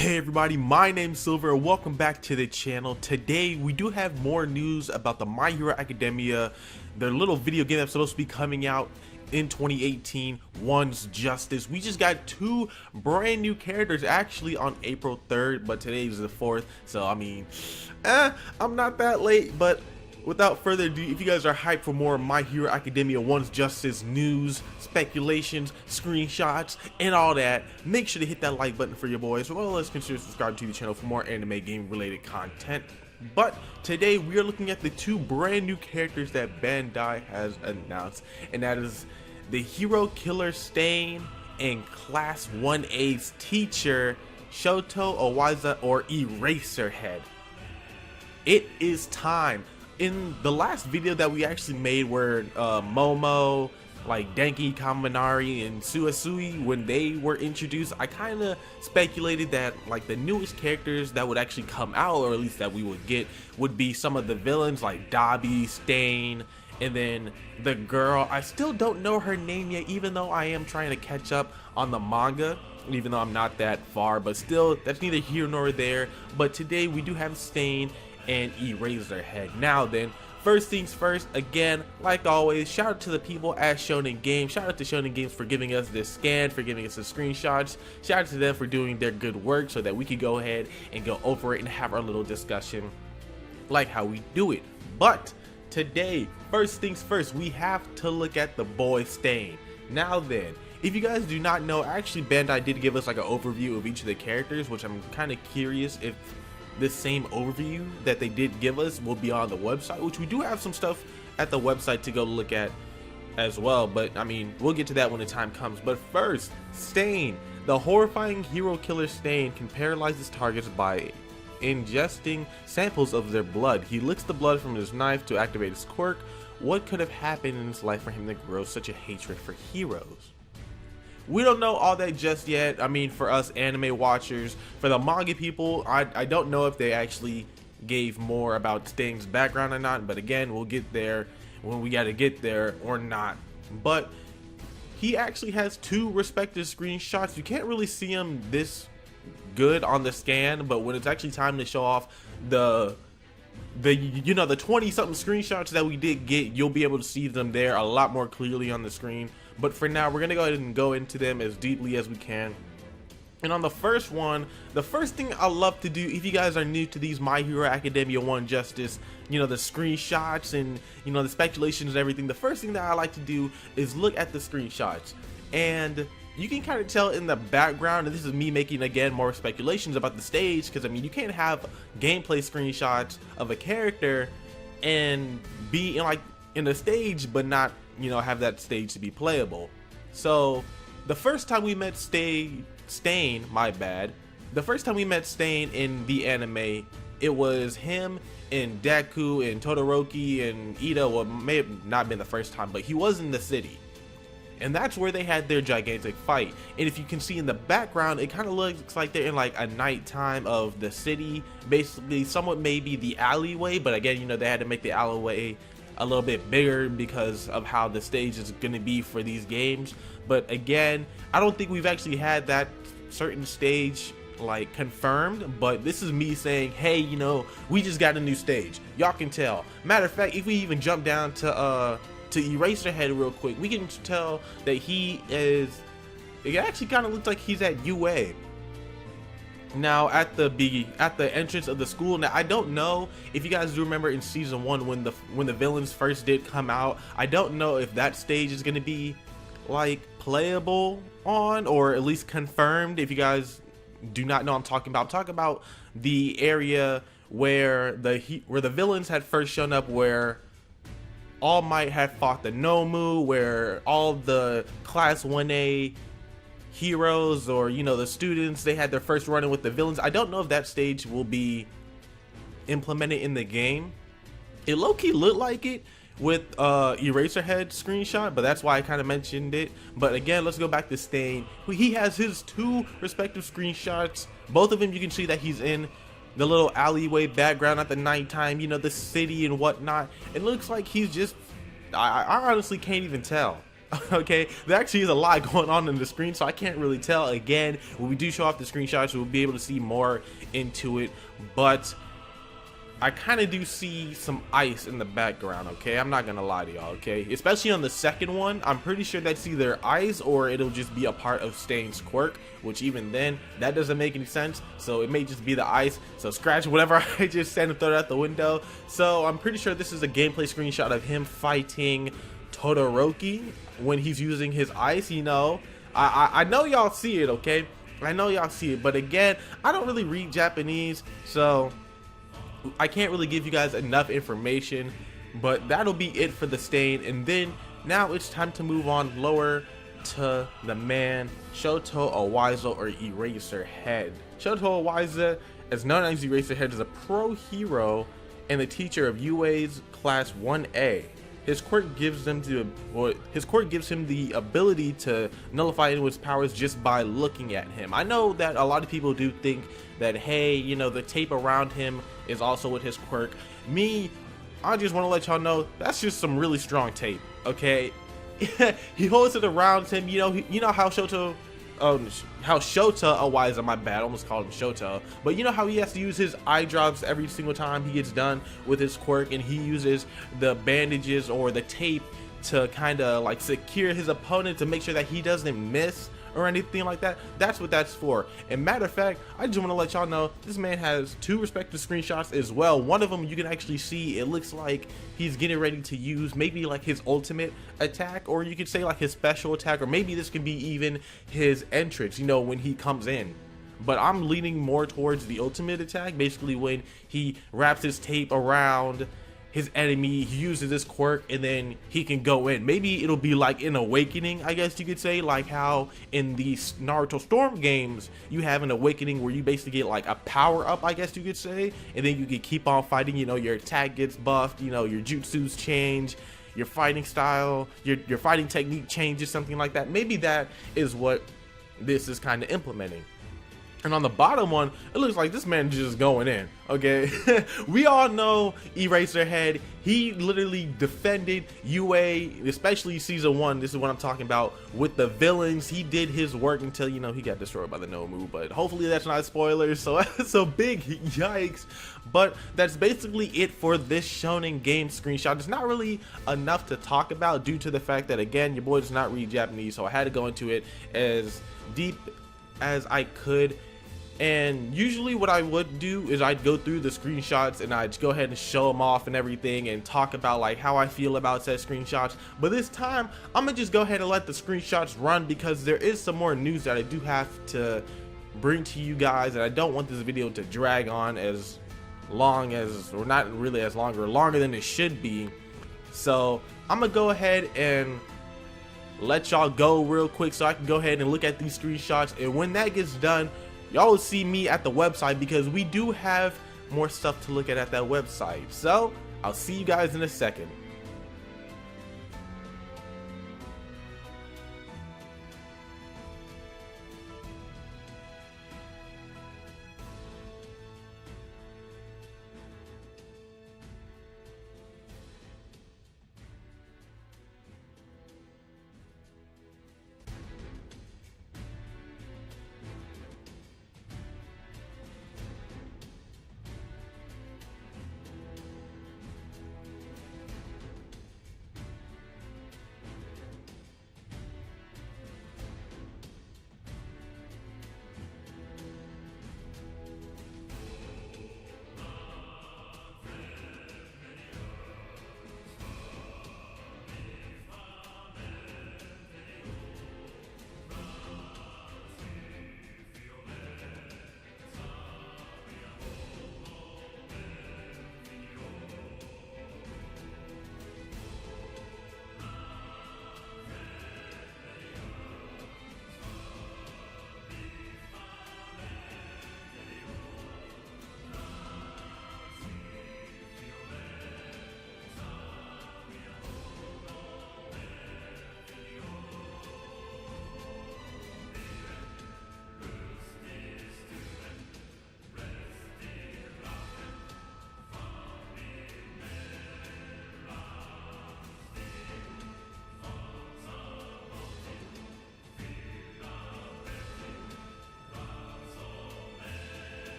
Hey everybody, my name's Silver and welcome back to the channel. Today we do have more news about the My Hero Academia, their little video game that's supposed to be coming out in 2018, One's Justice. We just got two brand new characters actually on April 3rd, but today is the 4th, so I mean, I'm not that late, but without further ado, if you guys are hyped for more My Hero Academia One's Justice news, speculations, screenshots, and all that, make sure to hit that like button for your boys, as well as consider subscribing to the channel for more anime game related content. But today we are looking at the two brand new characters that Bandai has announced, and that is the Hero Killer Stain and Class 1A's teacher Shoto Owaza, or Eraserhead. It is time. In the last video that we actually made where Momo, like Denki, Kaminari, and Suisui, when they were introduced, I kind of speculated that like the newest characters that would actually come out, or at least that we would get, would be some of the villains like Dabi, Stain, and then the girl. I still don't know her name yet, even though I am trying to catch up on the manga, even though I'm not that far, but still, that's neither here nor there. But today we do have Stain and Eraserhead. Now then, first things first, again, like always, shout out to the people at Shonen Games. Shout out to Shonen Games for giving us this scan, for giving us the screenshots. Shout out to them for doing their good work so that we could go ahead and go over it and have our little discussion like how we do it. But today, first things first, we have to look at the boy Stain. Now then, if you guys do not know, actually Bandai did give us like an overview of each of the characters, which I'm kind of curious if this same overview that they did give us will be on the website, which we do have some stuff at the website to go look at as well, but I mean, we'll get to that when the time comes. But first, Stain. The horrifying hero killer Stain can paralyze his targets by ingesting samples of their blood. He licks the blood from his knife to activate his quirk. What could have happened in his life for him to grow such a hatred for heroes? We don't know all that just yet. I mean, for us anime watchers, for the manga people, I don't know if they actually gave more about Stain's background or not, but again, we'll get there when we gotta get there or not. But he actually has two respective screenshots. You can't really see him this good on the scan, but when it's actually time to show off the 20 something screenshots that we did get, you'll be able to see them there a lot more clearly on the screen. But for now, we're gonna go ahead and go into them as deeply as we can. And on the first one, the first thing I love to do, if you guys are new to these My Hero Academia One Justice, the screenshots and the speculations and everything, the first thing that I like to do is look at the screenshots. And you can kind of tell in the background, and this is me making again more speculations about the stage, because I mean, you can't have gameplay screenshots of a character and be in a stage but not have that stage to be playable. So the first time we met Stain, the first time we met Stain in the anime, it was him and Deku and Todoroki and Ida. Well, may have not been the first time, but he was in the city, and that's where they had their gigantic fight. And if you can see in the background, it kind of looks like they're in like a nighttime of the city, basically somewhat maybe the alleyway, but again, they had to make the alleyway a little bit bigger because of how the stage is going to be for these games. But again, I don't think we've actually had that certain stage like confirmed, but this is me saying, hey, we just got a new stage. Y'all can tell. Matter of fact, if we even jump down to Eraserhead real quick, we can tell that it actually kind of looks like he's at UA. Now at the entrance of the school. Now I don't know if you guys do remember in season 1 when the villains first did come out, I don't know if that stage is going to be like playable on, or at least confirmed. If you guys do not know, I'm talking about the area where the villains had first shown up, where All Might had fought the Nomu, where all the Class 1A heroes, or the students, they had their first run-in with the villains. I don't know if that stage will be implemented in the game. It low-key looked like it with Eraserhead screenshot, but that's why I kind of mentioned it. But again, let's go back to Stain. He has his two respective screenshots. Both of them, you can see that he's in the little alleyway background at the nighttime, the city and whatnot. It looks like he's just, I honestly can't even tell. Okay, there actually is a lot going on in the screen, so I can't really tell. Again, when we do show off the screenshots, we'll be able to see more into it, but I kind of do see some ice in the background, okay? I'm not gonna lie to y'all, okay? Especially on the second one, I'm pretty sure that's either ice or it'll just be a part of Stain's quirk, which even then, that doesn't make any sense. So it may just be the ice. So scratch whatever I just said and throw it out the window. So I'm pretty sure this is a gameplay screenshot of him fighting Todoroki when he's using his ice, you know. I know y'all see it, okay? I know y'all see it, but again, I don't really read Japanese, so I can't really give you guys enough information, but that'll be it for the Stain. And then now it's time to move on lower to the man Shoto Owaza, or Eraser Head. Shoto Owaza, as known as Eraser Head, is a pro hero and the teacher of UA's class 1A. His quirk gives him the ability to nullify anyone's powers just by looking at him. I know that a lot of people do think that, hey, you know, the tape around him is also with his quirk. Me, I just want to let y'all know that's just some really strong tape, okay? He holds it around him, you know how Shota Owaza, my bad, I almost called him Shota, but you know how he has to use his eye drops every single time he gets done with his quirk, and he uses the bandages or the tape to kind of like secure his opponent to make sure that he doesn't miss or anything like that. That's what that's for. And matter of fact, I just want to let y'all know this man has two respective screenshots as well. One of them you can actually see, it looks like he's getting ready to use maybe like his ultimate attack, or you could say like his special attack, or maybe this could be even his entrance, you know, when he comes in. But I'm leaning more towards the ultimate attack, basically when he wraps his tape around his enemy, he uses this quirk, and then he can go in. Maybe it'll be like an awakening, I guess you could say, like how in the Naruto Storm games you have an awakening where you basically get like a power up, I guess you could say, and then you can keep on fighting. You know, your attack gets buffed, you know, your jutsus change, your fighting style, your fighting technique changes, something like that. Maybe that is what this is kind of implementing. And on the bottom one, it looks like this man just going in, okay? We all know Eraser Head. He literally defended UA, especially season 1. This is what I'm talking about. With the villains, he did his work until, you know, he got destroyed by the Nomu. But hopefully that's not spoilers, so that's a big yikes. But that's basically it for this Shonen game screenshot. It's not really enough to talk about due to the fact that, again, your boy does not read Japanese, so I had to go into it as deep as I could. And usually what I would do is I'd go through the screenshots and I'd go ahead and show them off and everything and talk about like how I feel about said screenshots. But this time I'm gonna just go ahead and let the screenshots run, because there is some more news that I do have to bring to you guys, and I don't want this video to drag on as long as, or not really as long, or longer than it should be. So I'm gonna go ahead and let y'all go real quick so I can go ahead and look at these screenshots, and when that gets done, y'all will see me at the website, because we do have more stuff to look at that website. So I'll see you guys in a second.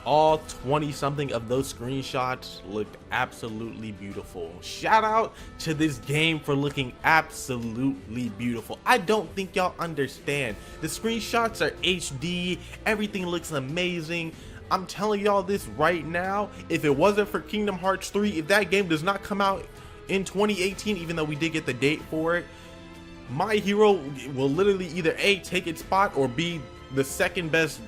All 20 something of those screenshots looked absolutely beautiful. Shout out to this game for looking absolutely beautiful. I don't think y'all understand. The screenshots are HD, everything looks amazing. I'm telling y'all this right now, if it wasn't for Kingdom Hearts 3, if that game does not come out in 2018, even though we did get the date for it, My Hero will literally either A, take its spot, or B, the second best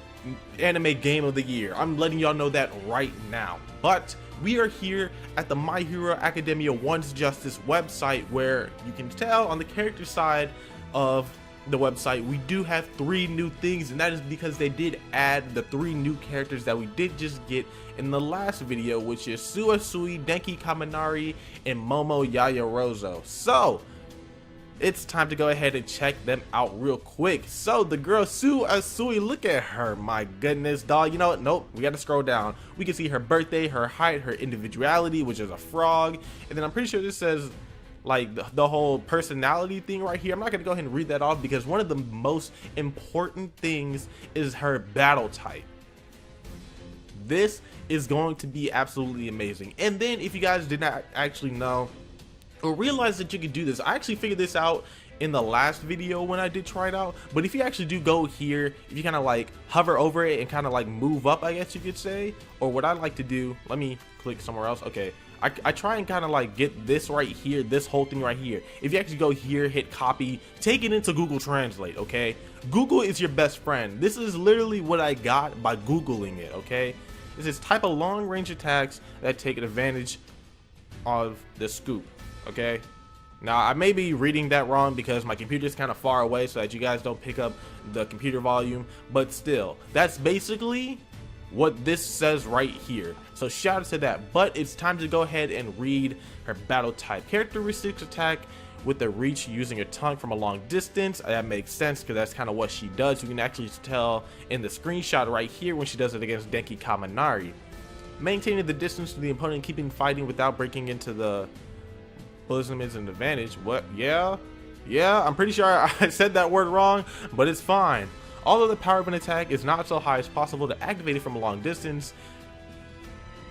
anime game of the year. I'm letting y'all know that right now. But we are here at the My Hero Academia One's Justice website, where you can tell on the character side of the website we do have 3 new things, and that is because they did add the 3 new characters that we did just get in the last video, which is Suasui, Denki Kaminari, and Momo Yayarozo. So it's time to go ahead and check them out real quick. So the girl Suasui, look at her, my goodness, dog. You know what? Nope, we gotta scroll down. We can see her birthday, her height, her individuality, which is a frog, and then I'm pretty sure this says like the whole personality thing right here. I'm not gonna go ahead and read that off because one of the most important things is her battle type. This is going to be absolutely amazing. And then if you guys did not actually know or realize that you could do this, I actually figured this out in the last video when I did try it out. But if you actually do go here, if you kind of like hover over it and kind of like move up, I guess you could say, or what I like to do, let me click somewhere else. Okay, I try and kind of like get this right here, this whole thing right here. If you actually go here, hit copy, take it into Google Translate, okay? Google is your best friend. This is literally what I got by Googling it, okay? This is type of long range attacks that take advantage of the scoop, okay? Now I may be reading that wrong because my computer is kind of far away so that you guys don't pick up the computer volume, but still, that's basically what this says right here. So shout out to that. But it's time to go ahead and read her battle type. Characteristics: attack with the reach using her tongue from a long distance. That makes sense because that's kind of what she does. You can actually tell in the screenshot right here when she does it against Denki Kaminari. Maintaining the distance to the opponent, keeping fighting without breaking into the bosom is an advantage. What? Yeah, I'm pretty sure I said that word wrong, but it's fine. Although the power of an attack is not so high, it's possible to activate it from a long distance,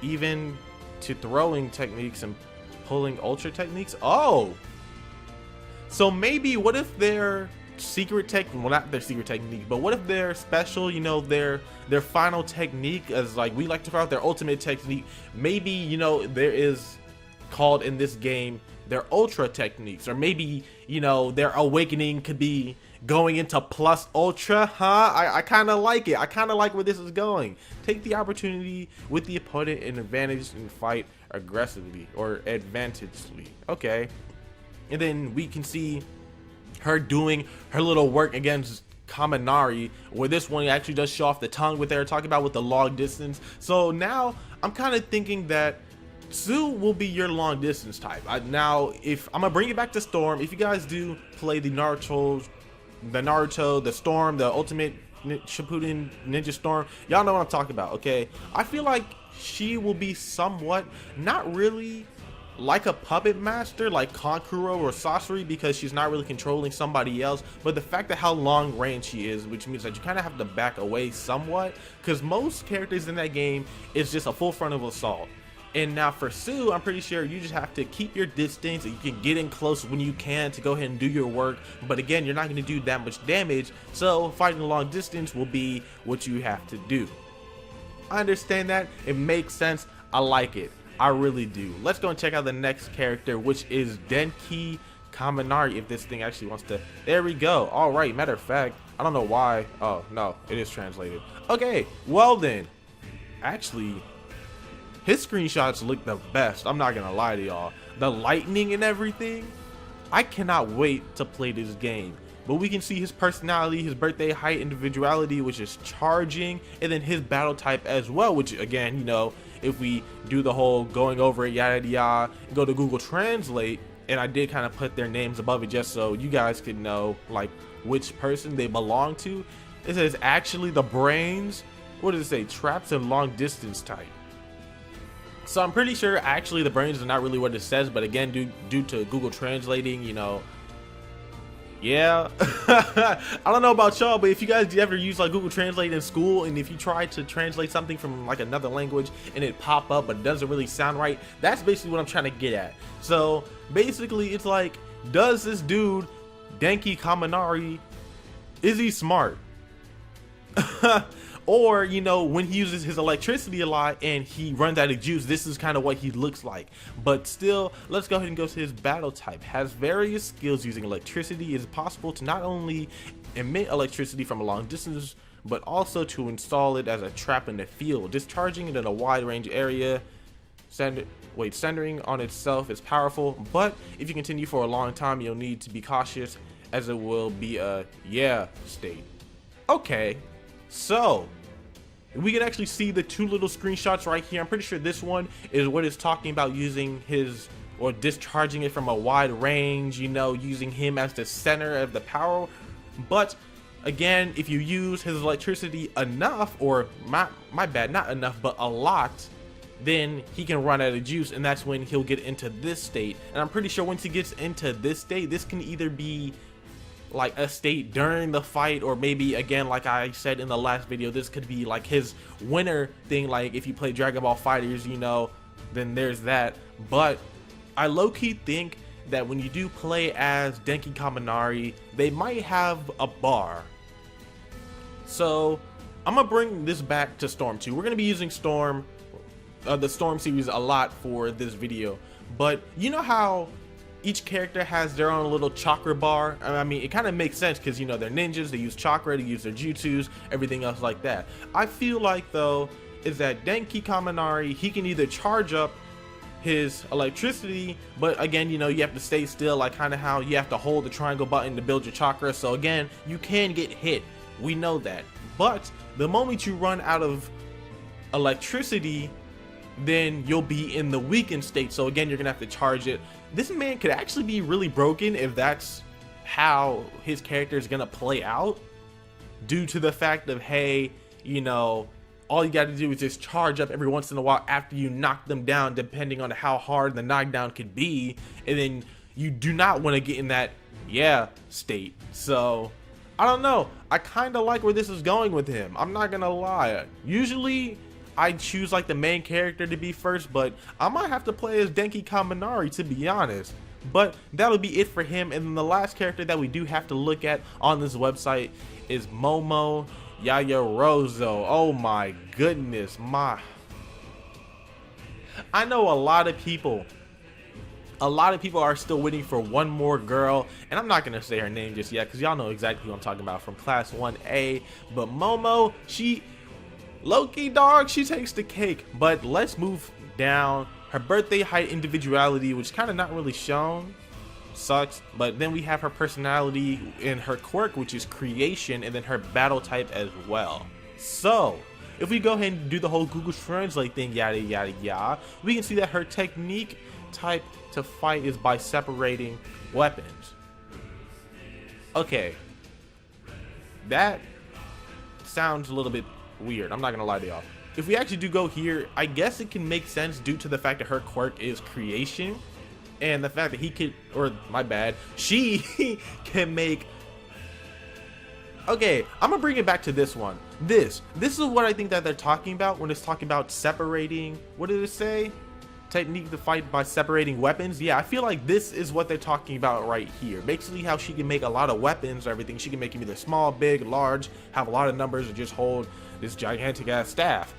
even to throwing techniques and pulling ultra techniques. Oh, so maybe what if their secret well, not their secret technique, but what if their special, you know, their final technique, as like we like to call out their ultimate technique, maybe, you know, there is called in this game their ultra techniques, or maybe, you know, their awakening could be going into plus ultra, huh? I kind of like it. I kind of like where this is going. Take the opportunity with the opponent and advantage and fight aggressively or advantageously. Okay, and then we can see her doing her little work against Kaminari, where this one actually does show off the tongue with her talking about with the long distance. So now I'm kind of thinking that Sue will be your long distance type. Now, if I'm gonna bring it back to Storm, if you guys do play the Naruto, the Storm, the Ultimate Shippuden Ninja Storm, y'all know what I'm talking about, okay? I feel like she will be somewhat, not really like a puppet master like Kankuro or Sasori, because she's not really controlling somebody else, but the fact that how long range she is, which means that you kind of have to back away somewhat, because most characters in that game is just a full frontal assault. And now for Sue, I'm pretty sure you just have to keep your distance. You can get in close when you can to go ahead and do your work, but again, you're not going to do that much damage, so fighting a long distance will be what you have to do. I understand that. It makes sense. I like it. I really do. Let's go and check out the next character, which is Denki Kaminari, if this thing actually wants to. There we go. All right, matter of fact, I don't know why. Oh no, it is translated. Okay, well then, actually his screenshots look the best. I'm not gonna lie to y'all. The lightning and everything, I cannot wait to play this game. But we can see his personality, his birthday, height, individuality, which is charging, and then his battle type as well, which again, you know, if we do the whole going over it, yada yada, and go to Google Translate, and I did kind of put their names above it just so you guys could know like which person they belong to. It says actually the brains, what does it say? Traps and long distance type. So I'm pretty sure actually the brains is not really what it says, but again, due to Google translating, you know, Yeah. I don't know about y'all, but if you guys ever use like Google Translate in school, and if you try to translate something from like another language and it pop up but it doesn't really sound right, that's basically what I'm trying to get at. So basically it's like, does this dude Denki Kaminari, is he smart? Or, you know, when he uses his electricity a lot and he runs out of juice, this is kind of what he looks like. But still, let's go ahead and go to his battle type. Has various skills using electricity. It is possible to not only emit electricity from a long distance, but also to install it as a trap in the field, discharging it in a wide range area. Centering on itself is powerful, but if you continue for a long time, you'll need to be cautious, as it will be a state. Okay. So we can actually see the two little screenshots right here. I'm pretty sure this one is what it's talking about, using his, or discharging it from a wide range, you know, using him as the center of the power. But again, if you use his electricity enough, or my bad, not enough, but a lot, then he can run out of juice, and that's when he'll get into this state. And I'm pretty sure once he gets into this state, this can either be like a state during the fight, or maybe, again, like I said in the last video, this could be like his winner thing, like if you play Dragon Ball Fighters, you know, then there's that. But I low-key think that when you do play as Denki Kaminari, they might have a bar. So I'm gonna bring this back to Storm 2. We're gonna be using Storm, the Storm series, a lot for this video. But you know how each character has their own little chakra bar? I mean, it kind of makes sense because, you know, they're ninjas, they use chakra to use their jutsus, everything else like that. I feel like, though, is that Denki Kaminari, he can either charge up his electricity, but again, you know, you have to stay still, like kind of how you have to hold the triangle button to build your chakra. So again, you can get hit, we know that. But the moment you run out of electricity, then you'll be in the weakened state. So again, you're gonna have to charge it. This man could actually be really broken if that's how his character is gonna play out, due to the fact of, hey, you know, all you got to do is just charge up every once in a while after you knock them down, depending on how hard the knockdown could be, and then you do not want to get in that state. So I don't know, I kind of like where this is going with him, I'm not gonna lie. Usually I choose like the main character to be first, but I might have to play as Denki Kaminari, to be honest. But that'll be it for him. And then the last character that we do have to look at on this website is Momo Yayarozo. Oh my goodness, I know a lot of people are still waiting for one more girl, and I'm not gonna say her name just yet because y'all know exactly who I'm talking about from class 1A. But Momo, she low-key, dog, she takes the cake. But let's move down. Her birthday, height, individuality, which kind of not really shown, sucks. But then we have her personality and her quirk, which is creation, and then her battle type as well. So if we go ahead and do the whole Google Translate thing, yada yada yada, we can see that her technique type to fight is by separating weapons. Okay, that sounds a little bit weird, I'm not gonna lie to y'all. If we actually do go here, I guess it can make sense due to the fact that her quirk is creation, and the fact that he could, or my bad, she can make. Okay, I'm gonna bring it back to this one. This is what I think that they're talking about when it's talking about separating. What did it say? Technique to fight by separating weapons. Yeah, I feel like this is what they're talking about right here. Basically how she can make a lot of weapons or everything. She can make them either small, big, large, have a lot of numbers, or just hold this gigantic ass staff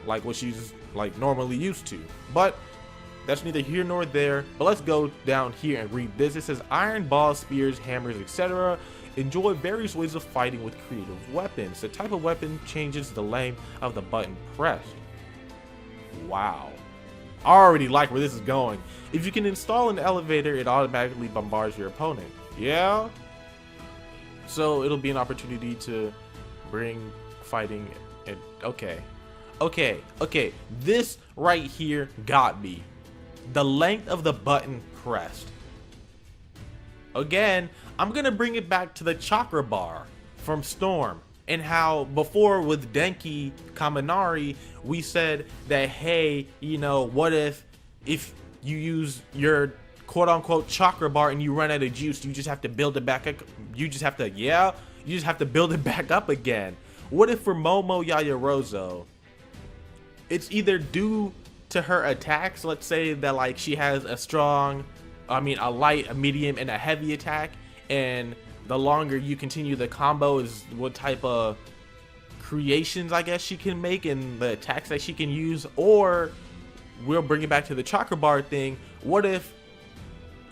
like what she's like normally used to. But that's neither here nor there. But let's go down here and read this. It says iron, balls, spears, hammers, etc. Enjoy various ways of fighting with creative weapons. The type of weapon changes the length of the button pressed. Wow, I already like where this is going. If you can install an elevator, it automatically bombards your opponent. Yeah, so it'll be an opportunity to bring fighting and okay, this right here got me. The length of the button pressed. Again, I'm gonna bring it back to the chakra bar from Storm, and how before with Denki Kaminari we said that, hey, you know, what if you use your quote unquote chakra bar and you run out of juice, you just have to build it back up. You just have to build it back up again. What if for Momo Yaoyorozu, it's either due to her attacks, let's say that like she has a strong, a light, a medium, and a heavy attack, and the longer you continue the combo is what type of creations I guess she can make and the attacks that she can use. Or we'll bring it back to the chakra bar thing. What if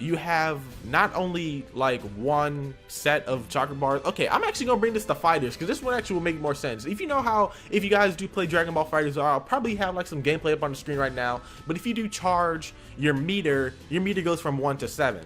you have not only like one set of chakra bars? Okay, I'm actually gonna bring this to fighters because this one actually will make more sense. If you know how, if you guys do play Dragon Ball FighterZ, I'll probably have like some gameplay up on the screen right now, but if you do charge your meter goes from 1 to 7.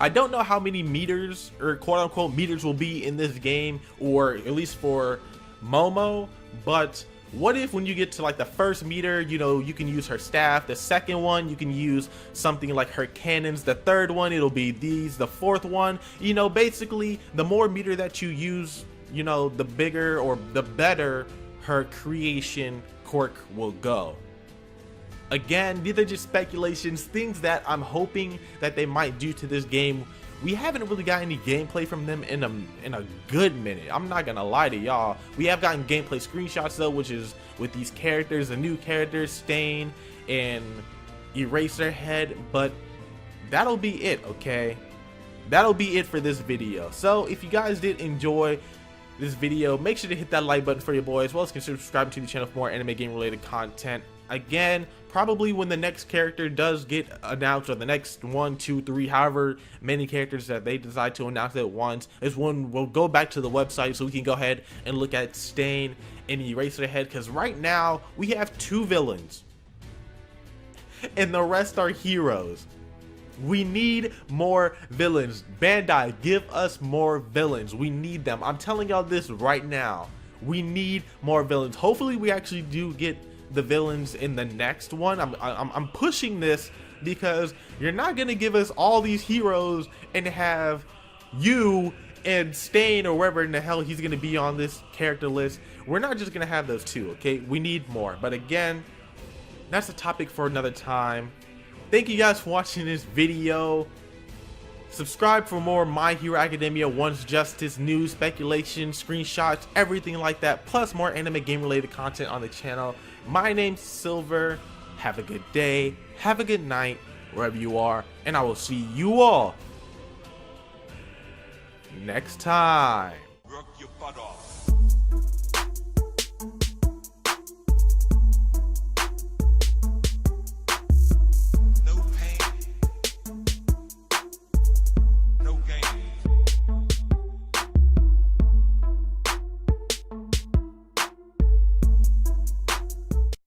I don't know how many meters or quote unquote meters will be in this game, or at least for Momo, but what if when you get to like the first meter, you know, you can use her staff, the second one you can use something like her cannons, the third one it'll be these, the fourth one, you know, basically the more meter that you use, you know, the bigger or the better her creation quirk will go. Again, these are just speculations, things that I'm hoping that they might do to this game. We haven't really got any gameplay from them in a good minute. I'm not gonna lie to y'all. We have gotten gameplay screenshots though, which is with these characters, the new characters, Stain and ERASER, but that'll be it, okay? That'll be it for this video. So if you guys did enjoy this video, make sure to hit that like button for your boy, as well as consider subscribing to the channel for more anime game related content. Again, probably when the next character does get announced, or the next 1, 2, 3, however many characters that they decide to announce at once, is when we'll go back to the website so we can go ahead and look at Stain and ERASER, because right now we have 2 villains and the rest are heroes. We need more villains. Bandai, give us more villains. We need them. I'm telling y'all this right now. We need more villains. Hopefully we actually do get the villains in the next one. I'm pushing this because you're not gonna give us all these heroes and have you and Stain or wherever in the hell he's gonna be on this character list. We're not just gonna have those 2, okay? We need more. But again, that's a topic for another time. Thank you guys for watching this video. Subscribe for more My Hero Academia One's Justice news, speculation, screenshots, everything like that, plus more anime game related content on the channel. My name's Silver. Have a good day, have a good night, wherever you are, and I will see you all next time.